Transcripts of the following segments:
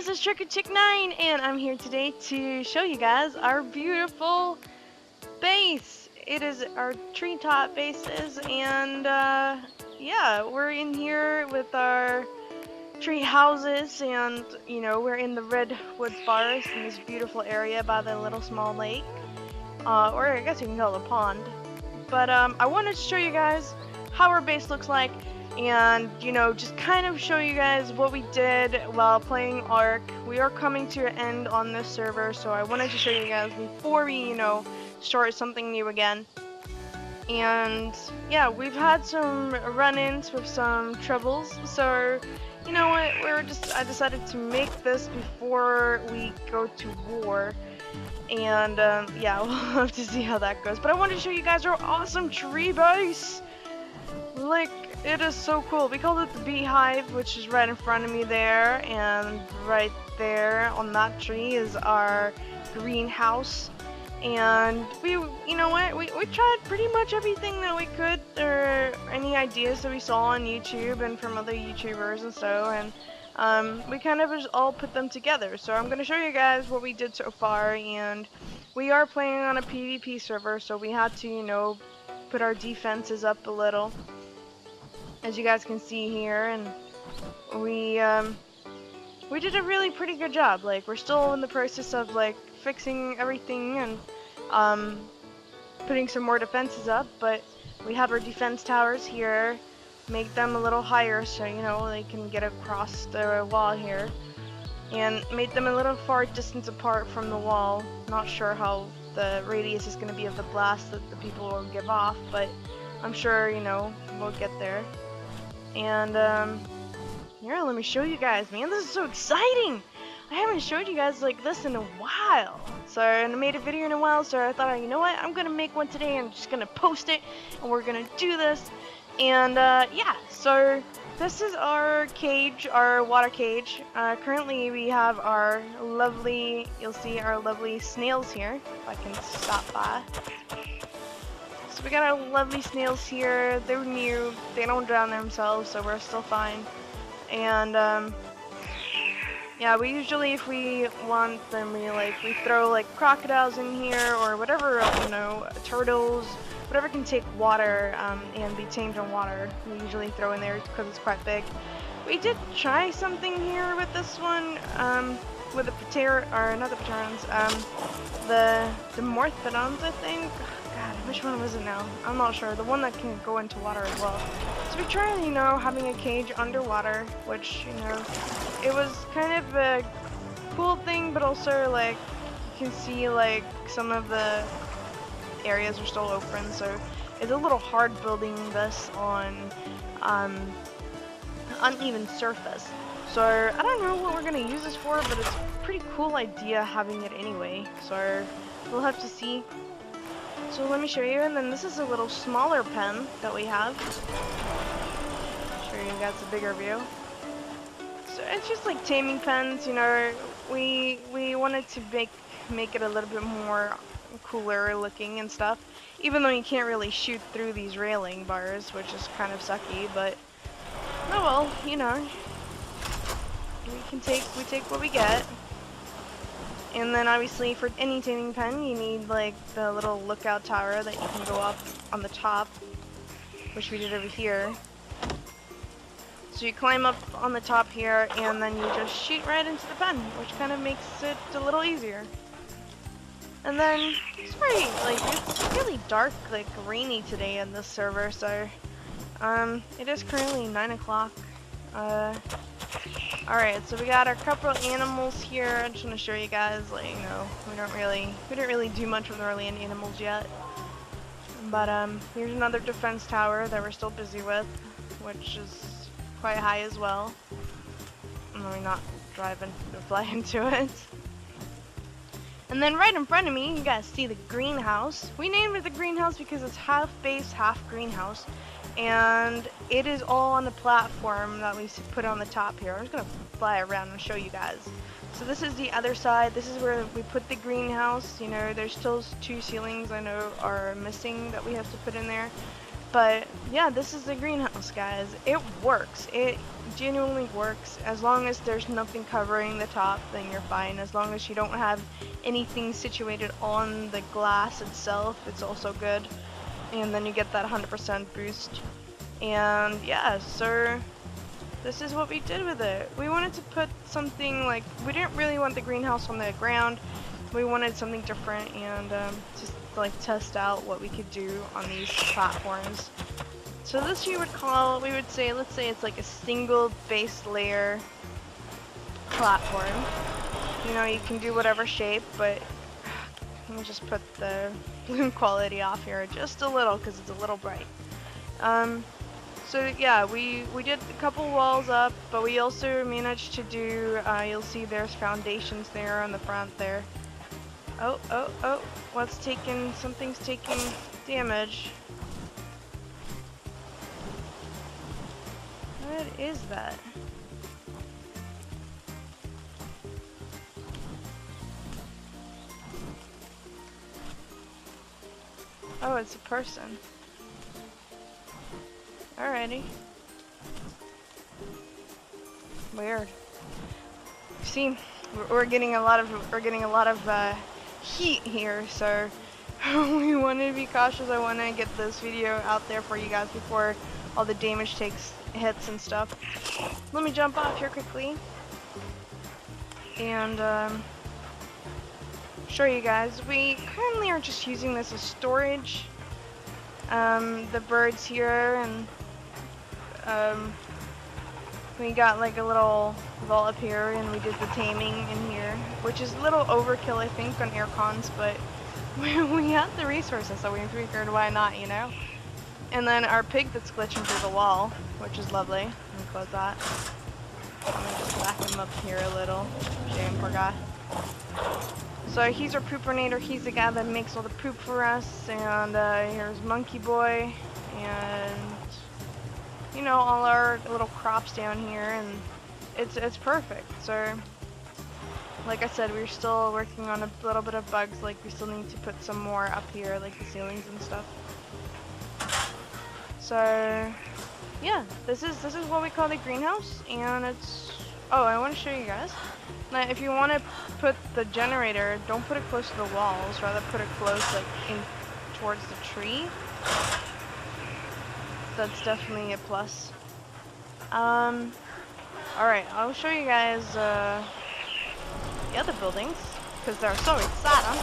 this is Chick9, and I'm here today to show you guys our beautiful base. It is our treetop bases, and yeah, we're in here with our tree houses, and you know, we're in the Redwood forest in this beautiful area by the little small lake, or I guess you can call it a pond. But I wanted to show you guys how our base looks like, and you know, just kind of show you guys what we did while playing Ark. We are coming to an end on this server, so I wanted to show you guys before we, you know, start something new again. And yeah, we've had some run-ins with some troubles, so you know what, I decided to make this before we go to war. And yeah, we'll have to see how that goes. But I wanted to show you guys our awesome tree base. Like, it is so cool. We called it the Beehive, which is right in front of me there, and right there on that tree is our greenhouse. And you know what, we tried pretty much everything that we could, or any ideas that we saw on YouTube and from other YouTubers and so, and we kind of just all put them together. So I'm going to show you guys what we did so far, and we are playing on a PvP server, so we had to, you know, put our defenses up a little, as you guys can see here, and we did a really pretty good job. Like, we're still in the process of like fixing everything and putting some more defenses up, but we have our defense towers here, make them a little higher so you know they can get across the wall here, and made them a little far distance apart from the wall. Not sure how the radius is going to be of the blast that the people will give off, but I'm sure, you know, we'll get there. And here, let me show you guys, man, this is so exciting. I haven't showed you guys like this in a while, so I made a video in a while, so I thought, you know what, I'm gonna make one today. I'm just gonna post it and we're gonna do this. And yeah, so this is our cage, our water cage. Currently we have our lovely, you'll see our lovely snails here, if I can stop by. So we got our lovely snails here. They're new, they don't drown themselves, so we're still fine. And yeah, we usually, if we want them, we throw like crocodiles in here, or whatever, you know, turtles, whatever can take water and be tamed in water. We usually throw in there because it's quite big. We did try something here with this one, with the not the Pterans, the Morphodons, I think. God, which one was it now? I'm not sure. The one that can go into water as well. So we tried, you know, having a cage underwater, which, you know, it was kind of a cool thing, but also, like, you can see, like, some of the areas are still open, so it's a little hard building this on uneven surface. So I don't know what we're gonna use this for, but it's a pretty cool idea having it anyway, so we'll have to see. So let me show you, and then this is a little smaller pen that we have. Show you guys a bigger view. So it's just like taming pens, you know. We wanted to make it a little bit more cooler looking and stuff, even though you can't really shoot through these railing bars, which is kind of sucky, but oh well, you know, we take what we get. And then obviously for any taming pen you need like the little lookout tower that you can go up on the top, which we did over here. So you climb up on the top here and then you just shoot right into the pen, which kind of makes it a little easier. And then it's it's really dark, like rainy today in this server, so it is currently 9 o'clock. Alright, so we got our couple of animals here. I just want to show you guys, like, you know, we didn't really do much with our land animals yet. But here's another defense tower that we're still busy with, which is quite high as well. We're not driving to fly into it. And then right in front of me, you guys see the greenhouse. We named it the greenhouse because it's half base, half greenhouse. And it is all on the platform that we put on the top here. I'm just going to fly around and show you guys. So this is the other side. This is where we put the greenhouse. You know, there's still 2 ceilings I know are missing that we have to put in there. But yeah, this is the greenhouse, guys. It works. It genuinely works. As long as there's nothing covering the top, then you're fine. As long as you don't have anything situated on the glass itself, it's also good. And then you get that 100% boost. And yeah, so this is what we did with it. We wanted to put something like, we didn't really want the greenhouse on the ground. We wanted something different, and just like test out what we could do on these platforms. So this we would say, let's say it's like a single base layer platform. You know, you can do whatever shape, but let me just put the bloom quality off here just a little because it's a little bright. So yeah, we did a couple walls up, but we also managed to do, you'll see there's foundations there on the front there. Oh, something's taking damage. What is that? Oh, it's a person. Alrighty. Weird. See, we're getting a lot of heat here, so we want to be cautious. I want to get this video out there for you guys before all the damage hits and stuff. Let me jump off here quickly and show you guys. We currently are just using this as storage. The birds here, and we got like a little vault up here, and we did the taming in here, which is a little overkill I think on air cons, but we had the resources, so we figured why not, you know? And then our pig that's glitching through the wall, which is lovely. Let me close that. Let me just back him up here a little. Shame, poor guy. So he's our poopernator. He's the guy that makes all the poop for us. And here's Monkey Boy, and you know, all our little crops down here, and it's perfect. So like I said, we're still working on a little bit of bugs. Like we still need to put some more up here, like the ceilings and stuff. So yeah, this is what we call the greenhouse, and it's, oh, I want to show you guys. Now, if you want to put the generator, don't put it close to the walls. Rather, put it close, like in towards the tree. That's definitely a plus. All right, I'll show you guys the other buildings because they're so exciting.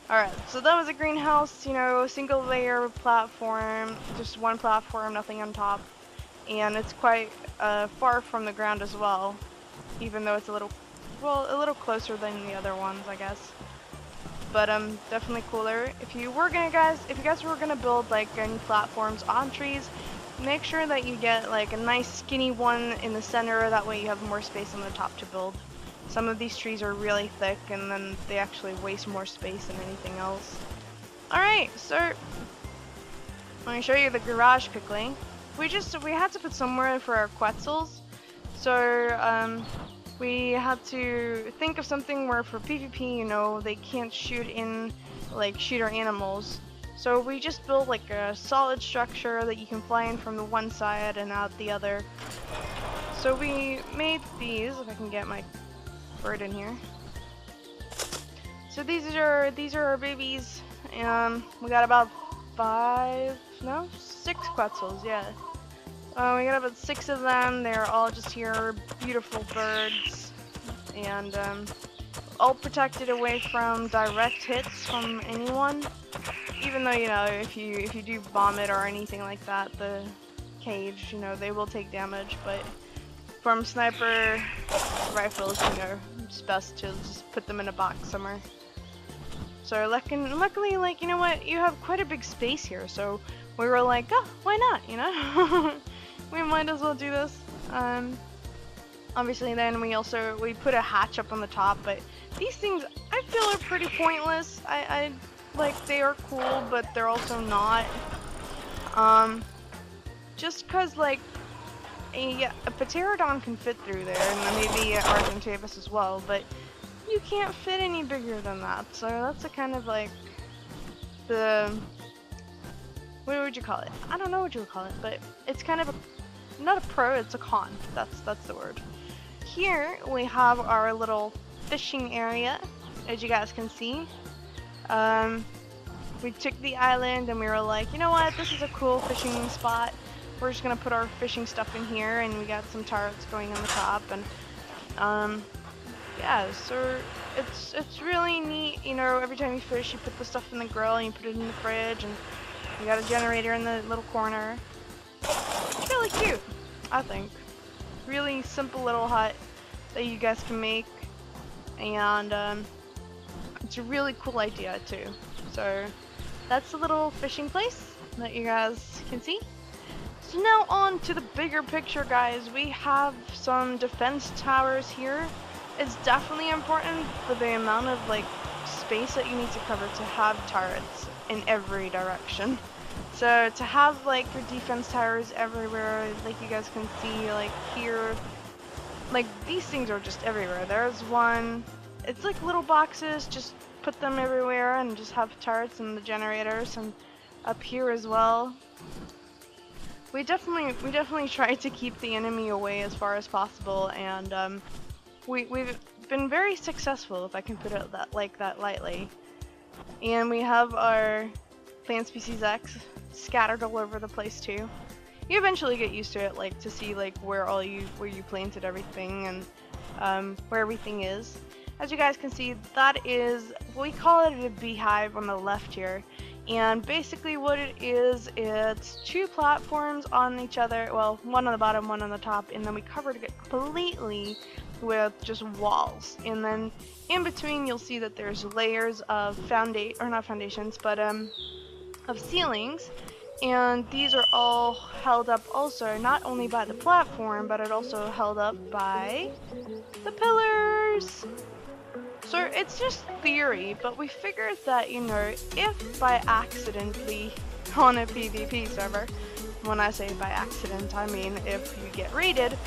All right, so that was a greenhouse. You know, single layer platform, just one platform, nothing on top, and it's quite far from the ground as well. Even though it's a little closer than the other ones, I guess. But definitely cooler. If you guys were gonna build like any platforms on trees, make sure that you get like a nice skinny one in the center. That way you have more space on the top to build. Some of these trees are really thick, and then they actually waste more space than anything else. All right, so let me show you the garage quickly. We had to put somewhere for our Quetzals. So we had to think of something where for PvP, you know, they can't shoot our animals. So we just built like a solid structure that you can fly in from the one side and out the other. So we made these, if I can get my bird in here. So these are our babies. We got about 6 Quetzals, yeah. We got about 6 of them. They're all just here, beautiful birds, and all protected away from direct hits from anyone. Even though, you know, if you do bomb it or anything like that, the cage, you know, they will take damage. But from sniper rifles, you know, it's best to just put them in a box somewhere. So luckily, like, you know what, you have quite a big space here, so we were like, oh, why not, you know? We might as well do this. Obviously then we put a hatch up on the top, but these things I feel are pretty pointless. I like, they are cool, but they're also not. Just cause like a Pterodon can fit through there, and maybe Argentavis as well, but you can't fit any bigger than that. So that's a kind of like the what would you call it? I don't know what you would call it, but it's kind of a, not a pro, it's a con. That's the word. Here we have our little fishing area, as you guys can see. We took the island and we were like, you know what, this is a cool fishing spot. We're just gonna put our fishing stuff in here, and we got some turrets going on the top, and yeah, so it's really neat. You know, every time you fish, you put the stuff in the grill and you put it in the fridge, and you got a generator in the little corner. It's really cute, I think. Really simple little hut that you guys can make, and it's a really cool idea too. So that's the little fishing place that you guys can see. So now on to the bigger picture, guys. We have some defense towers here. It's definitely important for the amount of like space that you need to cover to have turrets in every direction. So to have like your defense towers everywhere, like you guys can see, like here, like these things are just everywhere. There's one, it's like little boxes, just put them everywhere and just have turrets and the generators, and up here as well. We definitely try to keep the enemy away as far as possible, and we've been very successful, if I can put it like that lightly. And we have our plant species X scattered all over the place too. You eventually get used to it, like to see like where you planted everything, and where everything is. As you guys can see, that is, we call it a beehive on the left here. And basically what it is, it's two platforms on each other, well, one on the bottom, one on the top, and then we covered it completely with just walls. And then in between you'll see that there's layers of not foundations, but of ceilings. And these are all held up also, not only by the platform, but it also held up by the pillars. So it's just theory, but we figured that, you know, if by accidentally on a PvP server, when I say by accident, I mean if you get raided,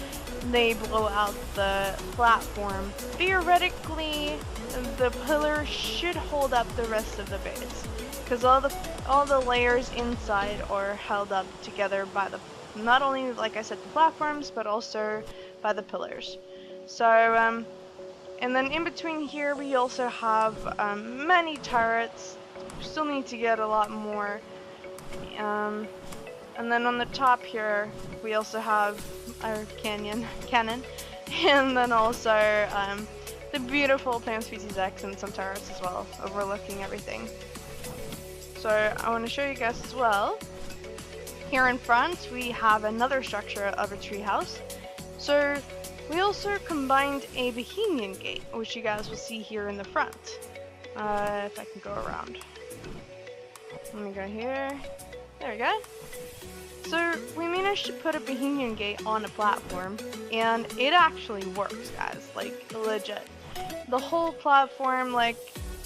they blow out the platform, theoretically the pillar should hold up the rest of the base, because all the layers inside are held up together by the, not only, like I said, the platforms, but also by the pillars. So and then in between here we also have many turrets. We still need to get a lot more. And then on the top here we also have our cannon, and then also the beautiful plant species X and some turrets as well, overlooking everything. So I want to show you guys as well. Here in front we have another structure of a treehouse. So we also combined a Bohemian gate, which you guys will see here in the front. If I can go around. Let me go here. There we go. So we managed to put a Bohemian gate on a platform, and it actually works, guys. Like, legit. The whole platform, like,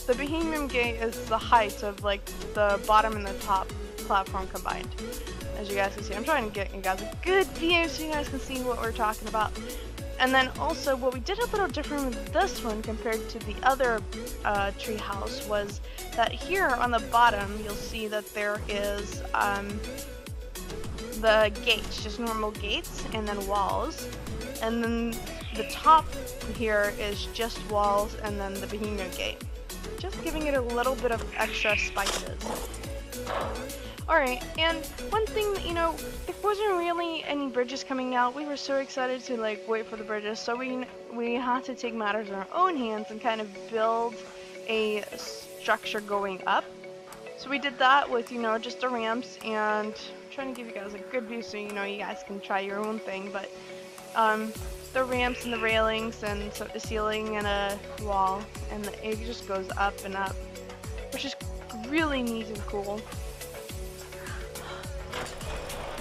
the Bohemian gate is the height of, like, the bottom and the top platform combined. As you guys can see, I'm trying to get you guys a good view so you guys can see what we're talking about. And then also, what we did a little different with this one compared to the other treehouse was that here on the bottom, you'll see that there is the gates, just normal gates, and then walls. And then the top here is just walls, and then the Bohemian gate. Just giving it a little bit of extra spices. Alright, and one thing that, you know, there wasn't really any bridges coming out. We were so excited to, like, wait for the bridges, so we had to take matters in our own hands and kind of build a structure going up. So we did that with, you know, just the ramps, and I'm trying to give you guys a good view so, you know, you guys can try your own thing, but the ramps and the railings and so the ceiling and a wall, and it just goes up and up, which is really neat and cool.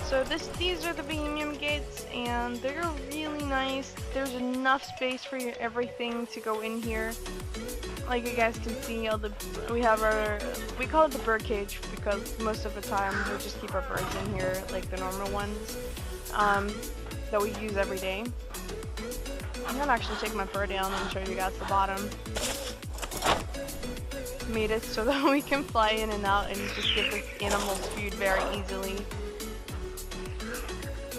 So these are the Bohemian gates, and they're really nice. There's enough space for everything to go in here. Like you guys can see, we call it the bird cage because most of the time we just keep our birds in here, like the normal ones that we use every day. I'm gonna actually take my bird down and show you guys the bottom. made it so that we can fly in and out and just get this animal's food very easily.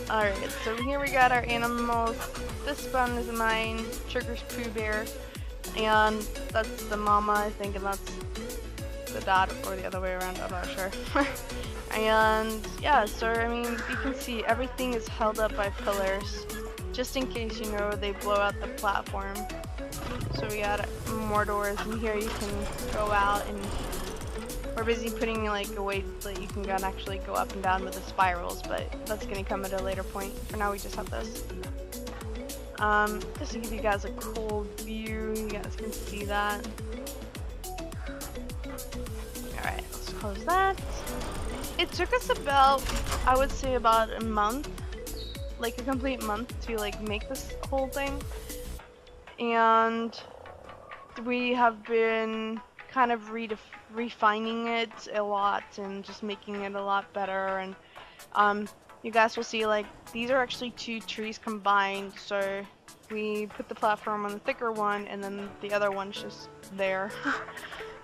Alright, so here we got our animals. This one is mine, Trigger's Pooh Bear, and that's the mama, I think, and that's the dad, or the other way around, I'm not sure. And yeah, so I mean, you can see everything is held up by pillars, just in case, you know, they blow out the platform. So we got more doors, and here you can go out, and we're busy putting like a way that you can actually go up and down with the spirals, but that's gonna come at a later point. For now, we just have this. Just to give you guys a cool view, you guys can see that. Alright, let's close that. It took us about, I would say about a month, like a complete month to like make this whole thing. And we have been kind of refining it a lot and just making it a lot better. And you guys will see, like, these are actually two trees combined, so we put the platform on the thicker one and then the other one's just there.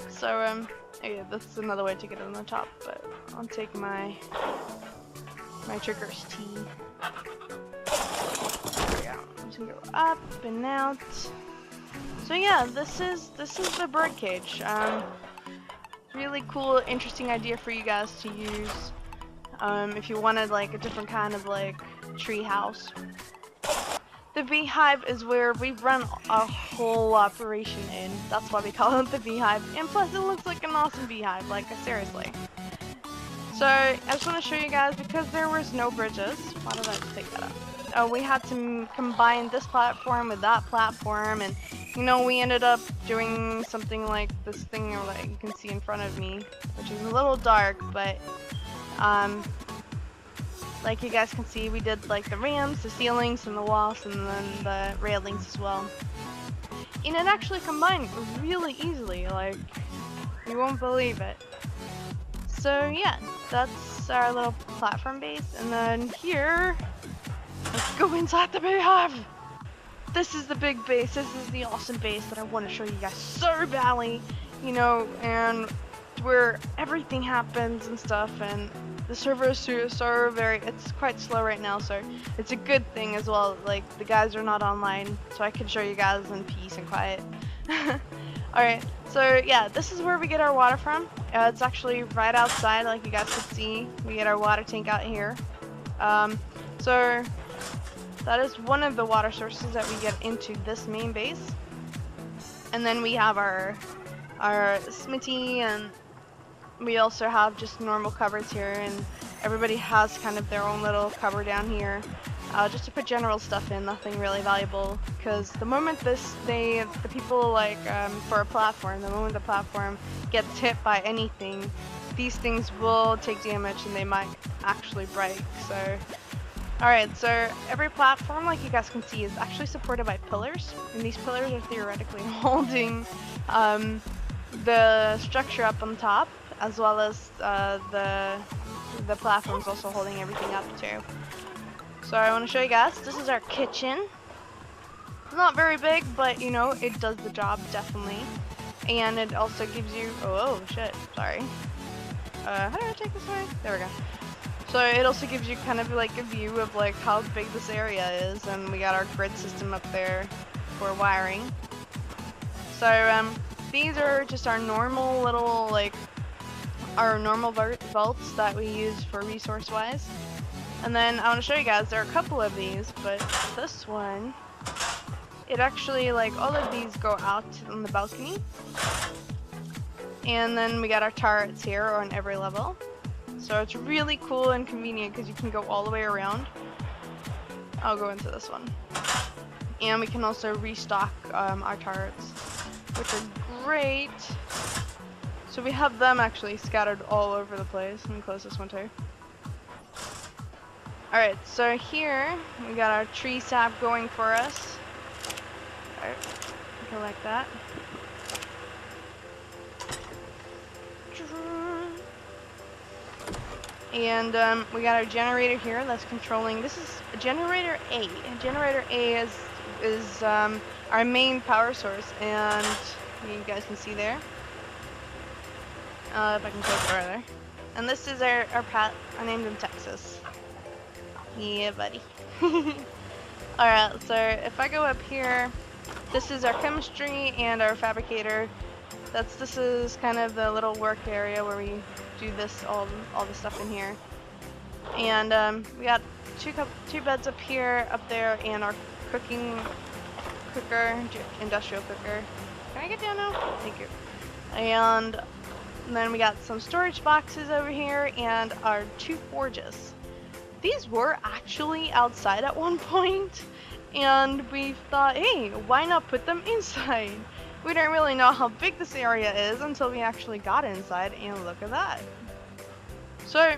So yeah, that's another way to get it on the top, but I'll take my Trigger's T. There we go. I'm just gonna go up and out. So yeah, this is the bird cage. Really cool, interesting idea for you guys to use if you wanted like a different kind of like tree house. The Beehive is where we run a whole operation in. That's why we call it the Beehive. And plus, it looks like an awesome beehive. Like, seriously. So I just want to show you guys, because there was no bridges. Why did I take that up? We had to combine this platform with that platform, and you know, we ended up doing something like this thing that you can see in front of me, which is a little dark, but like you guys can see, we did like the ramps, the ceilings, and the walls, and then the railings as well. And it actually combined really easily, like, you won't believe it. So yeah, that's our little platform base, and then here, let's go inside the Beehive! This is the big base, this is the awesome base that I want to show you guys so badly, you know, and where everything happens and stuff, and the server is so it's quite slow right now, so it's a good thing as well. Like, the guys are not online, so I can show you guys in peace and quiet. Alright, so yeah, this is where we get our water from. It's actually right outside, like you guys can see. We get our water tank out here. So that is one of the water sources that we get into this main base. And then we have our smithy, and we also have just normal cupboards here, and everybody has kind of their own little cupboard down here, just to put general stuff in, nothing really valuable, because the moment the people like, for a platform, the moment the platform gets hit by anything, these things will take damage and they might actually break. So alright, so every platform, like you guys can see, is actually supported by pillars, and these pillars are theoretically holding the structure up on top, as well as the platforms also holding everything up too. So I want to show you guys, this is our kitchen. Not very big, but you know, it does the job, definitely. And it also gives you, oh shit, sorry. How do I take this way? There we go. So it also gives you kind of like a view of like how big this area is, and we got our grid system up there for wiring. So these are just our normal little like our normal vaults that we use for resource wise. And then I want to show you guys, there are a couple of these, but this one, it actually, like, all of these go out on the balcony. And then we got our turrets here on every level. So it's really cool and convenient because you can go all the way around. I'll go into this one. And we can also restock our turrets, which are great. So we have them actually scattered all over the place. Let me close this one too. Alright, so here we got our tree sap going for us. Alright, go like that. And we got our generator here that's controlling. This is generator A. Generator A is our main power source, and you guys can see there. If I can go further. And this is our pet. I named him Texas. Yeah, buddy. Alright, so if I go up here, this is our chemistry and our fabricator. This is kind of the little work area where we do this all the stuff in here. And we got two beds up here, up there, and our industrial cooker. Can I get down now? Thank you. And then we got some storage boxes over here and our 2 forges. These were actually outside at one point, and we thought, hey, why not put them inside? We didn't really know how big this area is until we actually got inside, and look at that. So,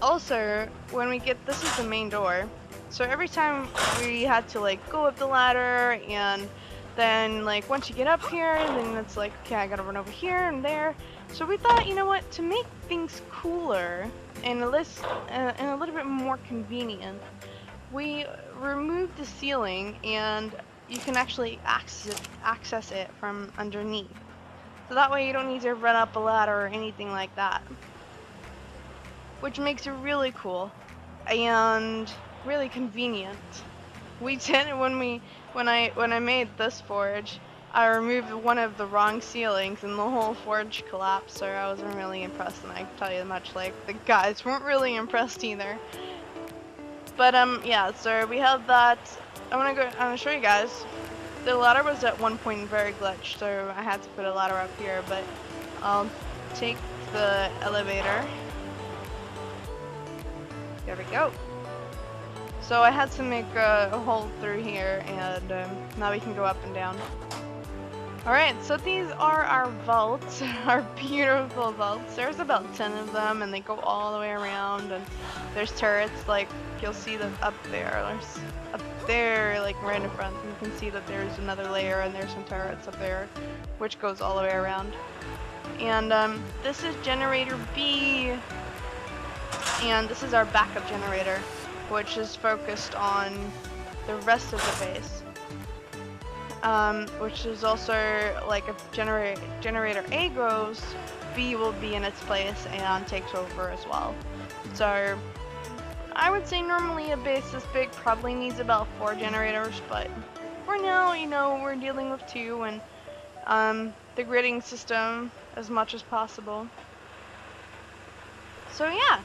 also, when we get, this is the main door, so every time we had to like go up the ladder, and then like once you get up here, then it's like, okay, I gotta run over here and there. So we thought, you know what, to make things cooler and a little bit more convenient, we removed the ceiling and you can actually access it from underneath. So that way you don't need to run up a ladder or anything like that. Which makes it really cool and really convenient. We did it when I made this forge. I removed one of the wrong ceilings and the whole forge collapsed, so I wasn't really impressed, and I can tell you much, like, the guys weren't really impressed either. But yeah, so we have that. I'm gonna show you guys. The ladder was at one point very glitched, so I had to put a ladder up here, but I'll take the elevator. There we go. So I had to make a hole through here, and now we can go up and down. Alright, so these are our vaults, our beautiful vaults. There's about 10 of them, and they go all the way around, and there's turrets, like, you'll see them up there, like right in front. You can see that there's another layer, and there's some turrets up there, which goes all the way around. And this is generator B, and this is our backup generator, which is focused on the rest of the base. Which is also like a generator A goes, B will be in its place and takes over as well. So I would say normally a base this big probably needs about 4 generators, but for now, you know, we're dealing with 2 and the gridding system as much as possible. So yeah,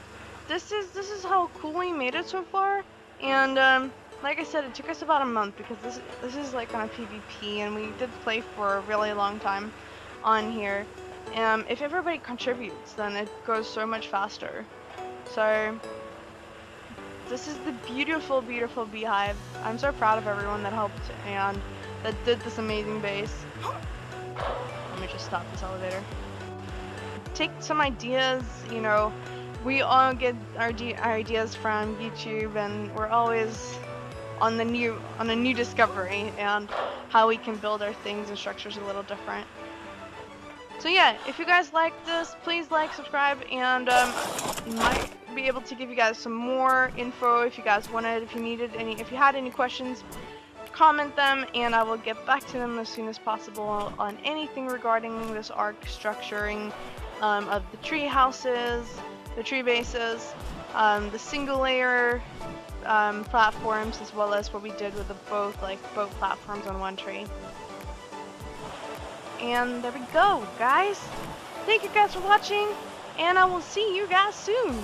this is how cool we made it so far, and like I said, it took us about a month because this is like on a PvP, and we did play for a really long time on here. If everybody contributes, then it goes so much faster. So this is the beautiful, beautiful Beehive. I'm so proud of everyone that helped and that did this amazing base. Let me just stop this elevator. Take some ideas, you know, we all get our ideas from YouTube, and we're always on a new discovery and how we can build our things and structures a little different. So yeah, if you guys like this, please like, subscribe, and might be able to give you guys some more info if you guys wanted, if you had any questions, comment them, and I will get back to them as soon as possible on anything regarding this arc structuring of the tree houses, the tree bases, the single layer platforms, as well as what we did with the both platforms on one tree. And there we go, guys. Thank you guys for watching, and I will see you guys soon.